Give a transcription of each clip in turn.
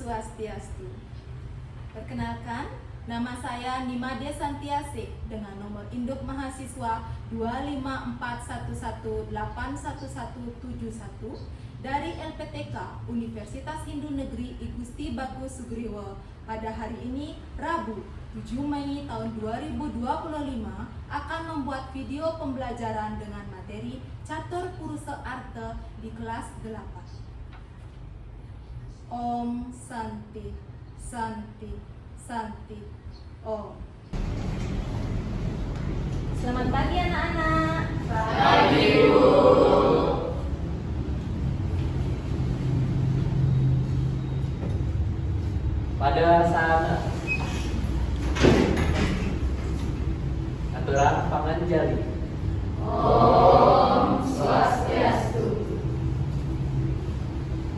Swastiastu. Perkenalkan, nama saya Nimade Santiasik dengan nomor induk mahasiswa 25411811171 dari LPTK Universitas Hindu Negeri I Gusti Bagus Sugriwo pada hari ini, Rabu 7 Mei tahun 2025 akan membuat video pembelajaran dengan materi Catur Purusa Artha di kelas 8. Om Santi, Santi, Santi, Om. Selamat pagi anak-anak. Pagi, Bu. Pada saat aturan panganjali. Om Swastiastu.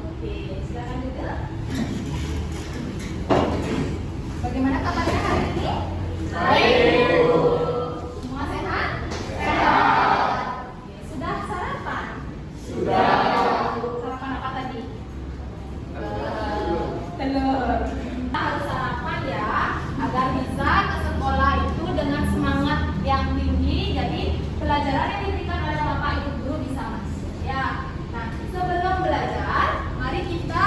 Oke, silakan juga. Bagaimana kabarnya hari ini? Baik, Bu. Semua sehat? Sehat. Oke, sudah sarapan? Sudah. Sarapan apa tadi? Telur. Kita harus sarapan ya, agar bisa ke sekolah itu dengan semangat yang tinggi. Jadi pelajaran yang diberikan oleh Bapak Ibu Guru bisa masuk ya. Nah, sebelum belajar, mari kita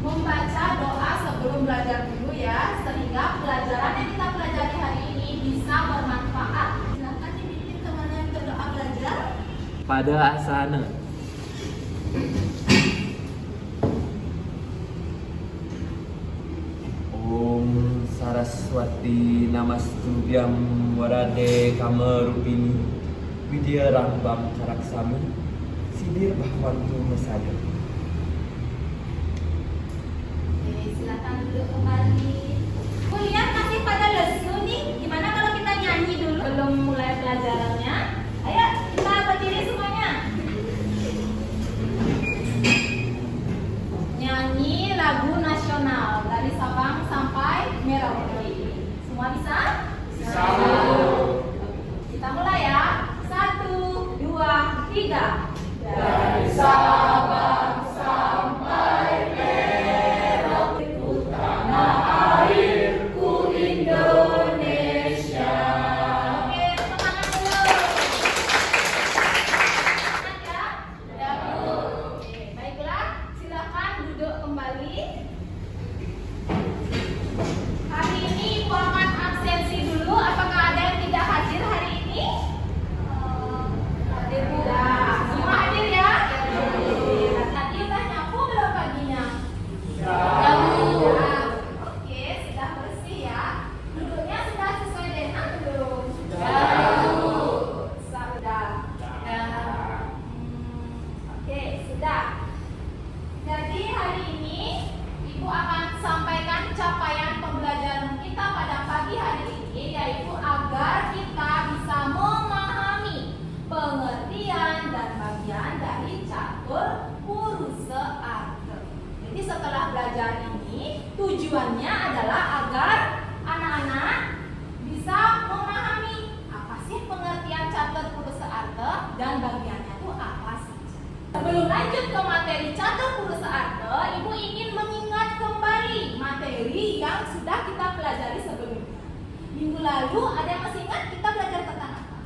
membaca doa sebelum belajar dulu ya, sehingga pelajaran yang kita pelajari hari ini bisa bermanfaat. Silakan dipimpin kemana yang berdoa belajar. Pada asana. Om Saraswati Namastubyam Warade Kamarupini Widya Rambam Karaksami Sidir Bahwantu Mesada. Oke, silakan duduk kembali. Kuliah masih pada lesu nih. Gimana kalau kita nyanyi dulu belum mulai pelajarannya? Ayo kita berdiri semuanya. Nyanyi lagu nasional dari Sabang sampai Merauke. Semua bisa? Bisa. Kita mulai ya. 1, 2, 3. Dari Sabang sampai Merauke, tanah airku Indonesia. Oke, tepuk tangan dulu. Semangat ya. Ya, Bu. Oke, baiklah, silakan duduk kembali. Hari ini Ibu akan absensi dulu. Apakah ada yang tidak hadir hari ini? Hadir, Bu. Ya, semua hadir ya? Tadi udah nyapu belum paginya? Ya, Bu. Oke, sudah bersih ya. Duduknya sudah sesuai dengan belum? Sudah. Oke, sudah. Jadi hari ini Ibu akan sampaikan capaian pembelajaran kita pada pagi hari ini, yaitu agar kita bisa memahami pengertian dan bagian dari catur purusa artha. Jadi setelah belajar ini, tujuannya adalah agar anak-anak bisa memahami apa sih pengertian catur purusa artha dan bagiannya itu apa saja. Sebelum lanjut ke materi catur purusa artha, Ibu ingin mengingat kembali materi yang sudah kita pelajari sebelumnya. Minggu lalu ada yang masih ingat kita belajar tentang apa?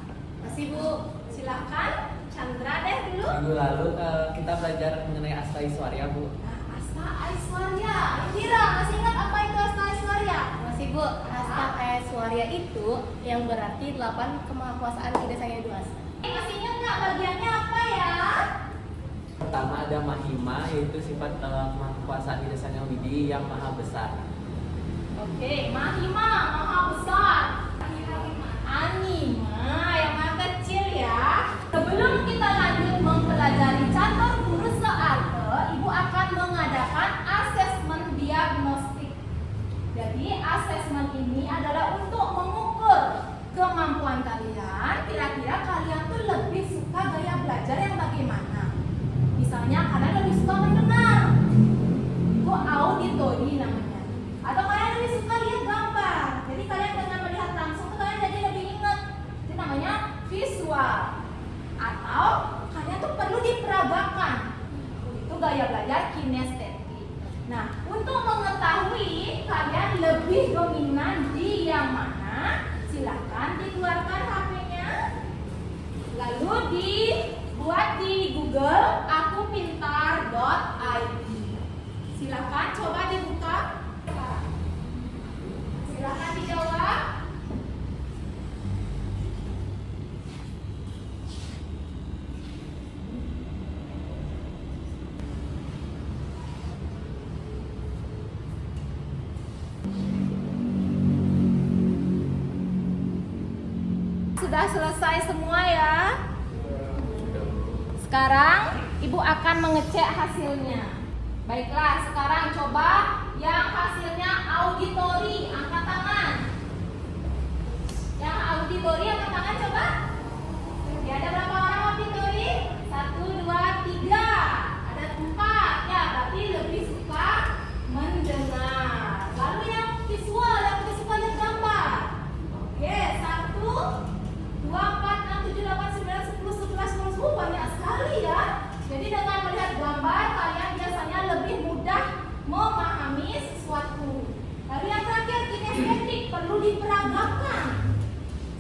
Masih, Bu? Silakan, Chandra deh dulu. Minggu lalu kita belajar mengenai Asta Aiswarya, Bu. Nah, Asta Aiswarya. Indira, masih ingat apa itu Asta Aiswarya? Masih, Bu. Asta Aiswarya itu yang berarti 8 kemahakuasaan Ida Sang Hyang Widi Wasa. Masih ingat nggak bagiannya apa ya? Pertama ada Mahima, yaitu sifat kemahakuasaan Ida Sang Hyang Widi yang maha besar. Oke, Mahima, maha besar. Anima, yang maha kecil ya. Sebelum kita lanjut mempelajari catur purusa artha, Ibu akan mengadakan asesmen diagnostik. Jadi asesmen ini adalah untuk mengukur kemampuan kalian. Kira-kira kalian tuh lebih suka gaya belajar yang bagaimana? Misalnya kalian lebih suka mendengar, itu auditori namanya. Atau kalian lebih suka lihat gambar. Jadi kalian dengan melihat langsung tuh kalian jadi lebih ingat. Itu namanya visual. Atau kalian tuh perlu diperagakan. Itu gaya belajar kinestetik. Nah, untuk mengetahui kalian lebih dominan di yang mana, silakan dikeluarkan HP-nya. Lalu dibuat di Google akupintar.id. Silakan coba dibuka. Silakan dijawab. Sudah selesai semua ya. Sekarang Ibu akan mengecek hasilnya. Baiklah, sekarang coba yang hasilnya auditori, angkat tangan. Yang auditori angkat tangan coba. Ya, ada berapa orang auditori? 1, 2, 3. Ada 4. Ya, berarti lebih suka mendengar. Lalu yang visual lihat gambar. Oke, 1, 2, 4, 6, 7, 8, 9, 10, 11, 12. Banyak sekali ya. Jadi dengan melihat gambar kalian biasanya lebih mudah memahami sesuatu. Lalu yang terakhir kinestetik, perlu diperagakan.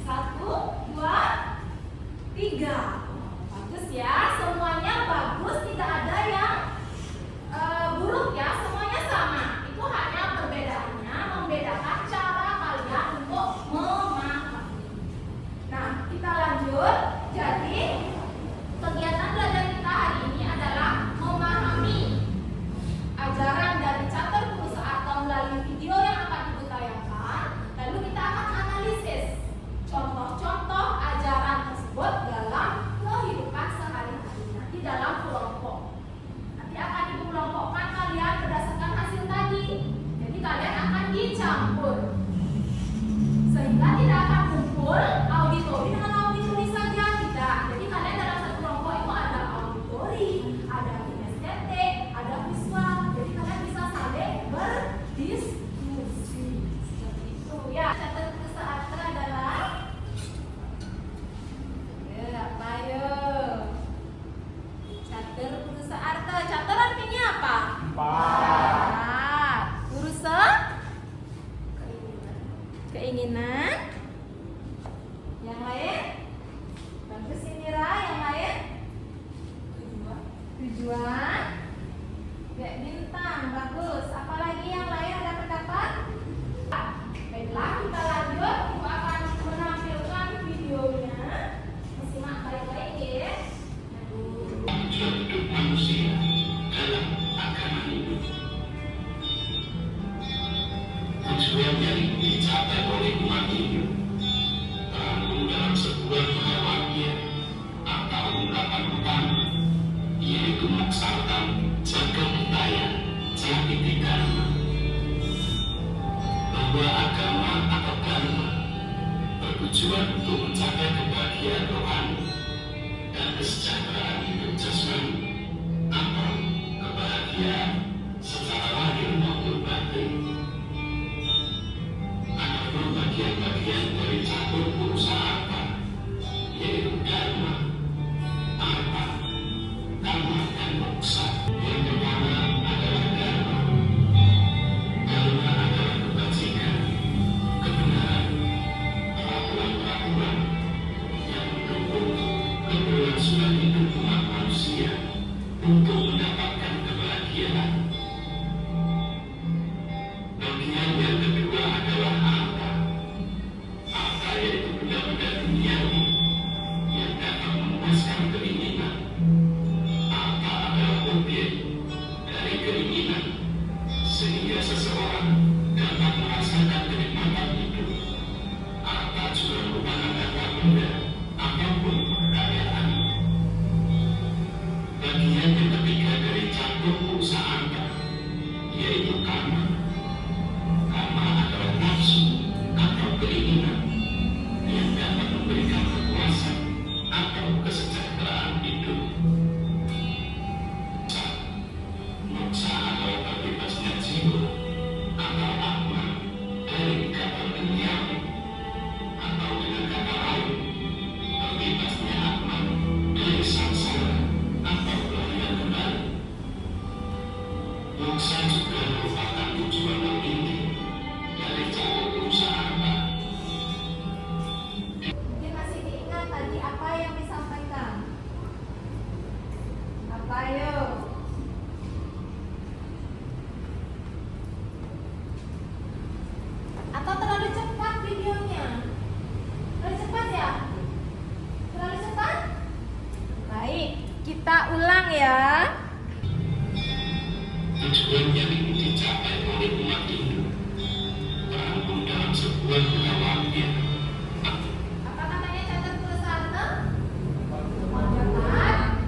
1, 2, 3. Bagus ya, semuanya bagus, tidak ada yang buruk ya, semuanya sama. Itu hanya perbedaannya membedakan cara kalian untuk memahami. Nah, kita lanjut. Jadi kegiatan belajar kita hari ini adalah memahami ajaran dari catur putus asa melalui video yang akan Ibu tayangkan. Lalu kita akan analisis contoh-contoh ajaran tersebut dalam kehidupan sehari-hari nanti dalam kelompok. Nanti akan Ibu kelompokkan kalian berdasarkan hasil tadi. Jadi kalian akan dicampur sehingga tidak akan kumpul auditori dengan auditori saja, tidak. Jadi kalian dalam satu kelompok itu ada auditori, ada kinestetik, ada visual. Jadi kalian bisa saling berdiskusi seperti itu ya. Catur putus asa adalah apa yo? Catur putus asa. Catur artinya apa? 4. Purusa keinginan. Yang lain? Bagus Indira. Yang lain? Tujuan. Kayak bintang. Bagus. Apalagi yang lain ada pendapat? Baiklah, kita lanjut. Ibu akan menampilkan videonya. Simak baik-baik ya. Tujuan hidup manusia dalam agama hidup. Tujuan yang dicapai oleh umat hidup terangkum dalam sebuah pengawalan atau ungkapan utama, yaitu maksatan jaga budaya jati dharma. Bahwa agama atau dharma bertujuan untuk mencapai kebahagiaan rohani dan kesejahteraan hidup jasmani atau kebahagiaan secara lahir maupun batin. Adapun bagian-bagian dari catur putus asa, yaitu dharma, arta, dhamma, dan moksa. Yang pertama adalah dharma. Dharma adalah kebajikan, kebenaran, peraturan-peraturan yang mendukung keberlangsungan hidup umat manusia untuk mendapatkan kebahagiaan. Bagian yang kedua adalah harta. Harta yaitu benda-benda duniawi yang dapat memuaskan keinginan. Harta adalah objek dari keinginan, sehingga seseorang dapat merasakan kenikmatan hidup. Harta juga merupakan harta benda apapun kekayaan. Bagian yang ketiga dari catur putus asa, yaitu karma. Karma adalah nafsu atau keinginan yang dapat memberikan kepuasan atau kesejahteraan hidup. Moksa adalah terbebasnya jiwa atau atma dari ikatan duniawi, atau dengan kata lain, terbebasnya atma dari samsara atau kelahiran Ayo. Atau terlalu cepat videonya? Terlalu cepat ya? Terlalu cepat? Baik, kita ulang ya. Tujuan yang ingin dicapai oleh umat Hindu terangkum dalam sebuah pengalamannya. Apa namanya catat tulisannya? Mendapat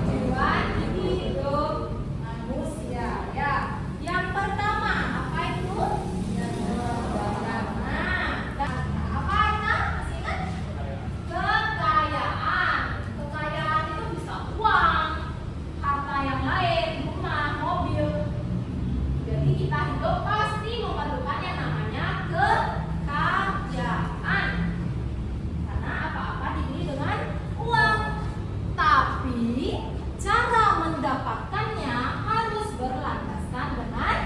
tujuan hidup manusia ya. Yang pertama apa itu? Apa artinya? Masih ingat? Kekayaan. Kekayaan itu bisa uang, harta yang lain, rumah, mobil. Jadi kita hidup pasti memerlukan yang namanya kekayaan. Karena apa-apa dibeli dengan uang. Tapi cara mendapatkannya harus berlandaskan dengan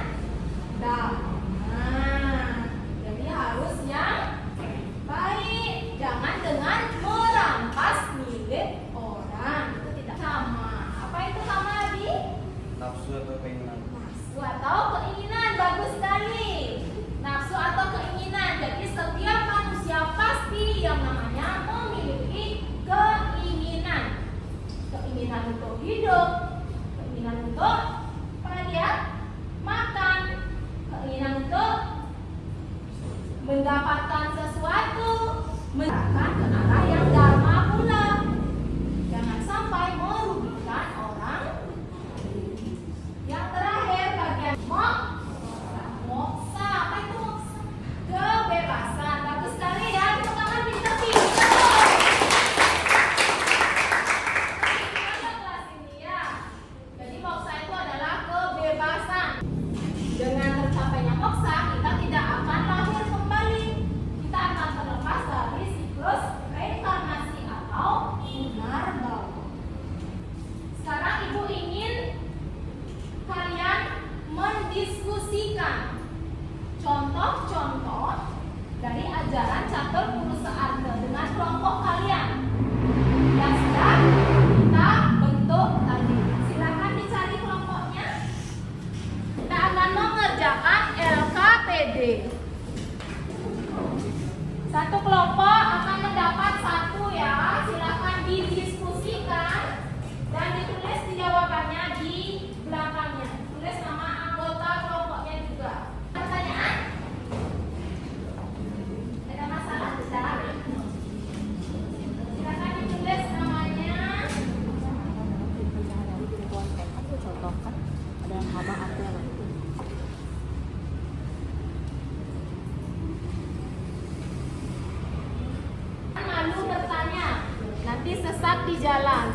dana. Jadi harus yang baik. Jangan dengan merampas milik orang. Itu tidak sama. Apa itu sama Adi? Nafsu atau keinginan. Nafsu atau keinginan, bagus sekali. Nafsu atau keinginan. Jadi setiap manusia pasti yang namanya memiliki keinginan. Keinginan untuk hidup, keinginan untuk apa dia? Makan, keinginan untuk mendapatkan sesuatu, mendapatkan ke arah yang dharma pula. Jangan sampai merugikan orang. Yang terakhir bagian moksa. Apa itu moksa? Kebebasan. Bagus sekali ya. Tepuk tangan pintar-pintar. Gimana kelas ini ya? Jadi moksa itu adalah kebebasan. Dengan tercapainya moksa, kita tidak akan lahir kembali. Kita akan terlepas dari siklus reinkarnasi atau punarbawa. Sekarang Ibu ingin kalian mendiskusikan contoh-contoh dari ajaran catur Purusa Arga dengan kelompok kalian yang sudah kita bentuk tadi. Silakan dicari kelompoknya. Kita akan mengerjakan LKPD. Satu kelompok akan mendapat satu ya. Silakan didiskusikan dan ditulis di jawabannya di belakangnya. Tulis nama anggota kelompoknya juga. Pertanyaan? Ada masalah? Tidak. Silakan ditulis namanya. Aku contohkan ada yang haba aku yang nanti. Malu bertanya, nanti sesat di jalan.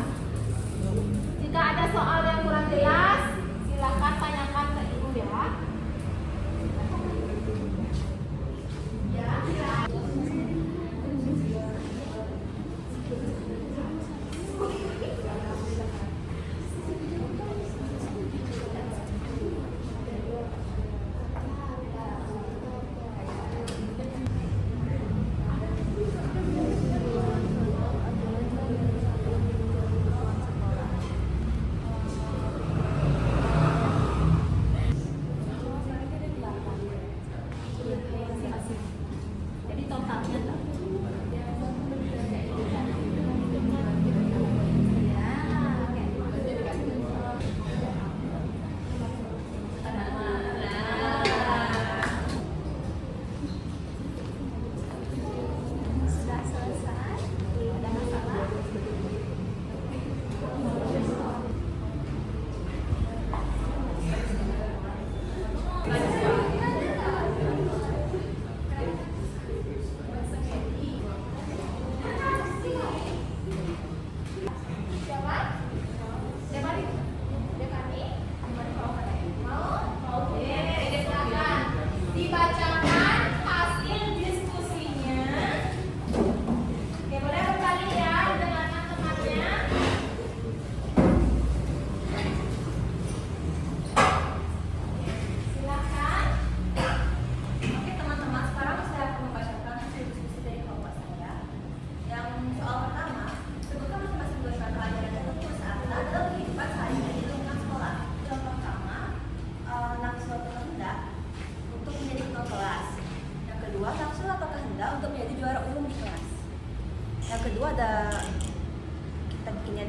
Jika ada soal yang kurang jelas, silakan tanyakan ke Ibu ya. Ya,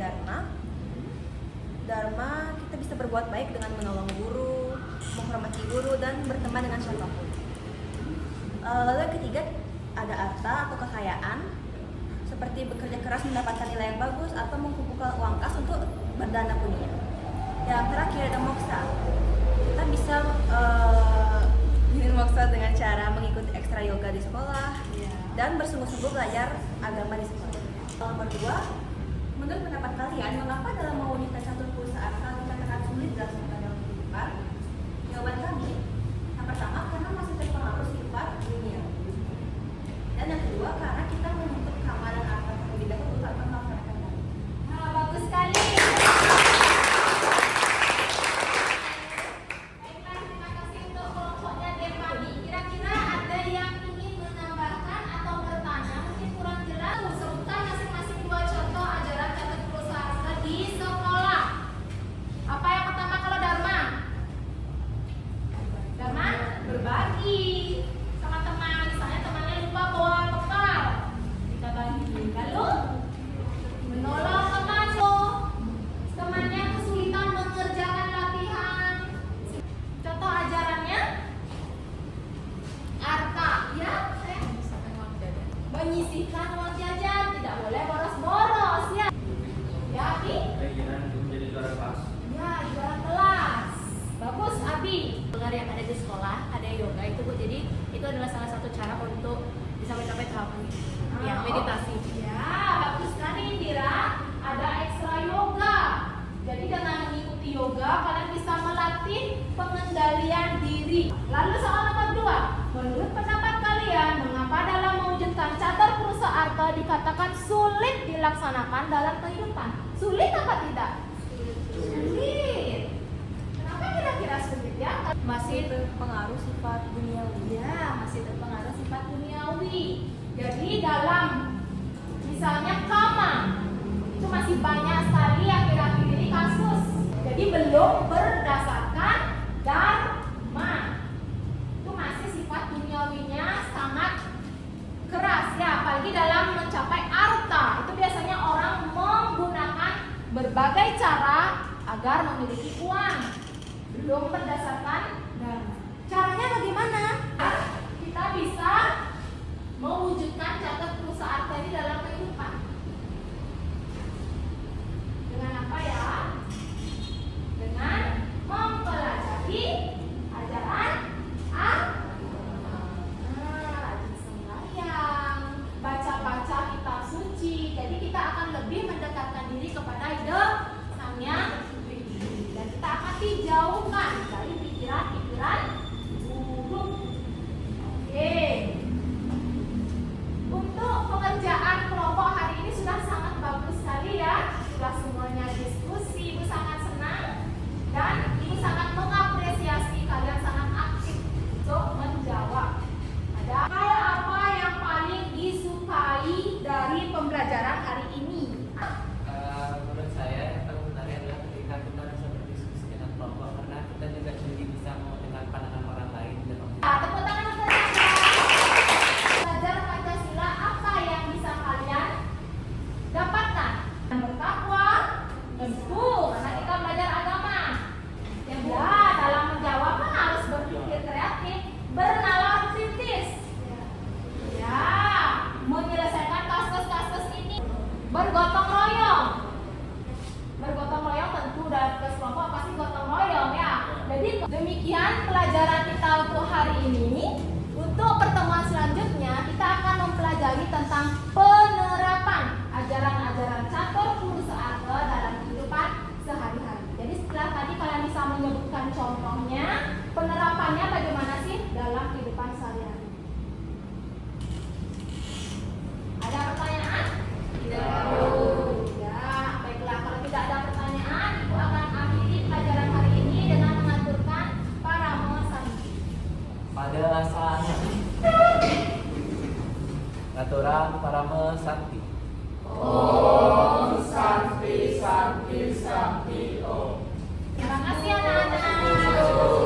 Dharma. Dharma, kita bisa berbuat baik dengan menolong guru, menghormati guru, dan berteman dengan siapapun. Lalu yang ketiga ada arta atau kekayaan, seperti bekerja keras mendapatkan nilai yang bagus atau mengumpulkan uang kas untuk berdana punya. Yang terakhir ada moksa. Kita bisa moksa dengan cara mengikuti ekstra yoga di sekolah dan bersungguh-sungguh belajar agama di sekolah. Nomor 2, menurut pendapat kalian, mengapa dalam mewujudkan satu perusahaan dikatakan sulit dilaksanakan dalam kehidupan? Jawaban kami, yang pertama karena masih terpengaruh sifat dunia. Dan yang kedua karena kita menuntut keamanan dan harta terlebih dahulu tanpa melaksanakan. Nah, bagus sekali. Baiklah, terima kasih untuk kelompoknya Depani. Kira-kira ada yang ingin menambahkan atau bertanya? Mungkin kurang jelas. Sebutkan masing-masing 2 contoh ajaran catat perusahaan di sekolah. Apa yang pertama kalau Dharma? Dharma berbagi sama teman. Misalnya temannya lupa bawa bekal, kita bagi. Lalu menolong teman temannya kesulitan mengerjakan latihan. Contoh ajarannya arta, ya, menyisihkan uang jajan, tidak boleh boros-boros, ya. Ya, Abi? Menjadi juara kelas. Ya, juara kelas. Bagus, Abi. Dengar yang ada di sekolah, ada yoga itu Bu. Jadi itu adalah salah satu cara untuk bisa mencapai tahap yang meditasi. Ya, bagus sekali Indira. Ada ekstra yoga. Jadi dengan mengikuti yoga, kalian bisa melatih pengendalian diri. Lalu soal nomor 2. Menurut pendapat kalian, mengapa dalam mewujudkan catur purusa arta dikatakan sulit dilaksanakan dalam kehidupan? Sulit apa tidak? Sulit. Kenapa kira-kira sulit ya? Masih terpengaruh sifat duniawi. Ya, masih terpengaruh sifat duniawi. Jadi dalam misalnya kama itu masih banyak sekali akhir-akhir ini kasus. Jadi belum berdasarkan dharma. Itu masih sifat duniawinya sangat keras ya, apalagi dalam mencapai arta. Itu biasanya orang menggunakan berbagai cara agar memiliki uang. Belum berdasarkan dharma. Caranya bagaimana? Kita bisa mewujudkan catat perusahaan tadi dalam kehidupan. Dengan apa ya? Dengan mempelajari ajaran rajin sembahyang, baca-baca kitab suci. Jadi kita akan lebih mendekatkan diri kepada ide Sang Yang Widi. Dan kita akan dijauhkan dari pikiran-pikiran buruk. Oke. Untuk pengerjaan kelompok hari ini sudah sangat bagus sekali ya. Sudah semuanya diskusi, Ibu sangat senang. Dan Ibu sangat mengapresiasi kalian sangat aktif untuk menjawab. Ada hal apa yang paling disukai dari pembelajaran hari ini? Menurut saya yang paling menarik adalah ketika kita bisa berdiskusi dengan kelompok, karena kita juga jadi bisa mendengar pandangan orang lain dan Tepuk tangan untuk Anda. Belajar Pancasila, apa yang bisa kalian dapatkan? Bertakwa, tentu, karena kita belajar agama. Ya, dalam menjawab kan harus berpikir kreatif, bernalar kritis. Ya, menyelesaikan kasus-kasus ini, bergotong royong. Bergotong royong tentu dalam tugas kelompok pasti gotong royong ya. Jadi demikian pelajaran kita untuk hari ini. Untuk pertemuan selanjutnya kita akan mempelajari tentang penerapan ajaran-ajaran catur purusa arta dalam kehidupan sehari-hari. Jadi setelah tadi kalian bisa menyebutkan contohnya, penerapannya bagaimana sih dalam kehidupan sehari-hari. Ada pertanyaan? Tidak. Ya, baiklah. Kalau tidak ada pertanyaan, Ibu akan akhiri pelajaran hari ini dengan mengaturkan para santi. pada saatnya aturan para santi. Om Santi Santi Santi Om. Terima kasih anak-anak.